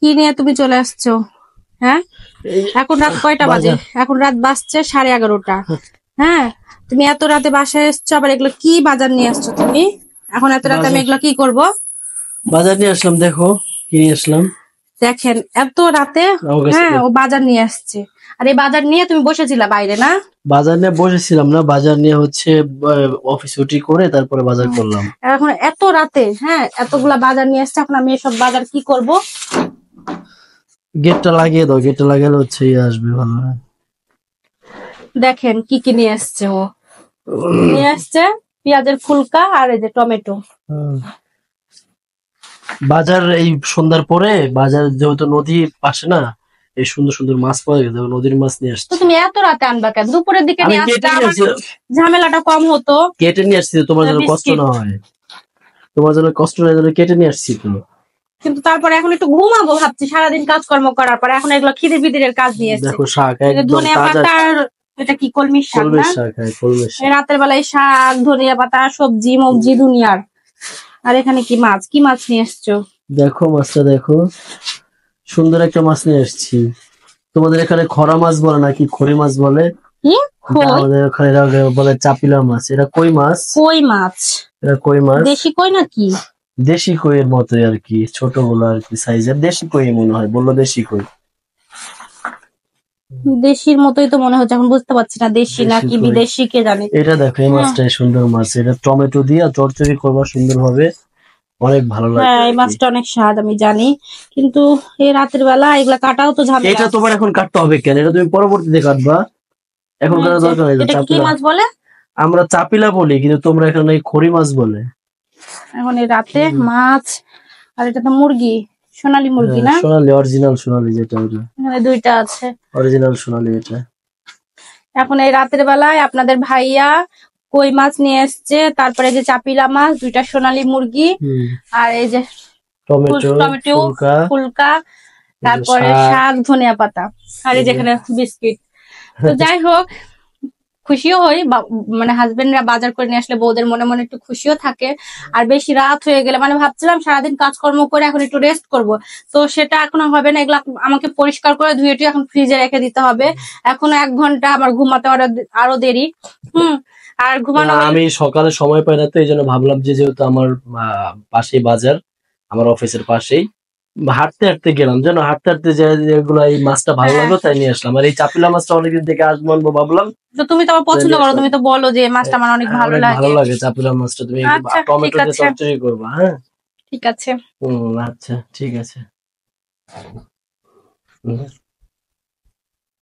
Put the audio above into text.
কি নিয়ে তুমি চলে আসছো? হ্যাঁ, এখন রাত কয়টা বাজে? এখন রাত বাজছে 11:30। হ্যাঁ, তুমি এত রাতে বাসায় এসছো, আবার এগুলো কি বাজার নিয়ে আসছো তুমি? এখন এত রাতে আমি এগুলো কি করব? বাজার নিয়ে আসলাম, দেখো কি নিয়ে আসলাম। দেখেন এত রাতে হ্যাঁ ও বাজার নিয়ে আসছে। আর এই বাজার নিয়ে তুমি বসেছিলা বাইরে না? বাজার নিয়ে বসেছিলাম না, বাজার নিয়ে হচ্ছে অফিস ছুটি করে তারপরে বাজার করলাম। এখন এত রাতে হ্যাঁ এতগুলা বাজার নিয়ে আসছে, এখন আমি এসব বাজার কি করব? গেটটা লাগিয়ে দাও, গেটটা লাগালে হচ্ছে আসবে ভালো। দেখেন কি কি নিয়ে আসছে ও। নিয়ে আসছে পেঁয়াজের ফুলকা আর এই যে টমেটো। বাজার এই সন্ধ্যার পরে বাজার, যেহেতু নদীর পাশে না, এই সুন্দর সুন্দর মাছ পাওয়া গেছে, নদীর মাছ নিয়ে আসছে। তো তুমি এত রাতে আনবা কেন? দুপুরের দিকে নিয়ে আসলে ঝামেলাটা কম হতো। কেটে নিয়ে আসছি, তোমার জন্য কষ্ট না হয়, তোমার জন্য কষ্ট না হয়, কেটে নিয়ে আসছি তো। কিন্তু তারপরে এখন একটু ঘুমাবো ভাবছি, সারাদিন কাজকর্ম করার পরে এখন এগুলো খিদে বিদিরের কাজ নিয়ে এসেছে। দেখো শাক একদম ধনিয়া পাতা, এটা কি কলমি শাক না? রাতের বেলায় শাক, ধনিয়া পাতা, সবজি মবজি দুনিয়ার। আর এখানে কি মাছ? কি মাছ নিয়ে এসছো? দেখো মাছটা দেখো, সুন্দর একটা মাছ নিয়ে এসেছি। তোমাদের এখানে খরা মাছ বলে নাকি খড়ি মাছ বলে? আমাদের ওখানে বলে চাপিলা মাছ। এটা কই মাছ। কই মাছ? এটা কই মাছ, দেশি কই নাকি? দেশি কইয়ের মতোই আর কি, ছোটগুলো আর কি সাইজের, দেশি কই মনে হয়, বললো দেশি কই। দেশির মতোই তো মনে হচ্ছে, এখন বুঝতে পারছি না দেশি নাকি বিদেশি কে জানে। এটা দেখো, এই মাছটাই সুন্দর মাছ, এটা টমেটো দিয়ে চচ্চড়ি করবা সুন্দর ভাবে, অনেক ভালো লাগে। হ্যাঁ, এই মাছটা অনেক স্বাদ আমি জানি, কিন্তু এই রাতের বেলা এগুলা কাটাও তো ঝামেলা। এটা তোমার এখন কাটতে হবে কেন? এটা তুমি পরবর্তীতে কাটবা, এখন কাটার দরকার নেই। এটা কি মাছ বলে? আমরা চাপিলা বলি, কিন্তু তোমরা এখানে খড়ি মাছ বলে। এখন এই রাতে মাছ, আর এটা তো মুরগি, সোনালী মুরগি না? সোনালী, অরিজিনাল সোনালী যেটা, এখানে দুইটা আছে, অরিজিনাল সোনালী এটা। এখন এই রাতের বেলায় আপনাদের ভাইয়া কই মাছ নিয়ে এসছে, তারপরে যে চাপিলা মাছ, দুইটা সোনালী মুরগি, আর এই যে টমেটো ফুলকা, তারপরে শাক, ধনিয়া পাতা, আর এই যেখানে বিস্কিট। তো যাই হোক, খুশিও হই, মানে হাজবেন্ডরা বাজার করে নিয়ে আসলে বউদের মনে মনে একটু খুশিও থাকে। আর বেশি রাত হয়ে গেলে, মানে ভাবছিলাম সারাদিন কাজকর্ম করে এখন একটু রেস্ট করব, তো সেটা এখনো হবে না। এগুলো আমাকে পরিষ্কার করে ধুয়ে টুয়ে এখন ফ্রিজে রেখে দিতে হবে। এখনো 1 ঘন্টা, আমার ঘুমাতে আরো দেরি। আর ঘুমানো, আমি সকালে সময় পাই না, তো এই জন্য ভাবলাম যে যেহেতু আমার পাশেই বাজার, আমার অফিসের পাশেই, হাঁটতে হাঁটতে গেলাম, জানো, হাঁটতে হাঁটতে যেগুলো এই মাছটা ভালো লাগলো তাই নিয়ে আসলাম। আর এই চাপিলা মাছটা অনেকদিন থেকে আসবো আনবো ভাবলাম। তো তুমি তো আমার পছন্দ করো, তুমি তো বলো যে মাছটা আমার অনেক ভালো লাগে। ভালো লাগে চাপিলা মাছটা, তুমি টমেটো দিয়ে চচ্চড়ি করবা। হ্যাঁ ঠিক আছে। আচ্ছা ঠিক আছে।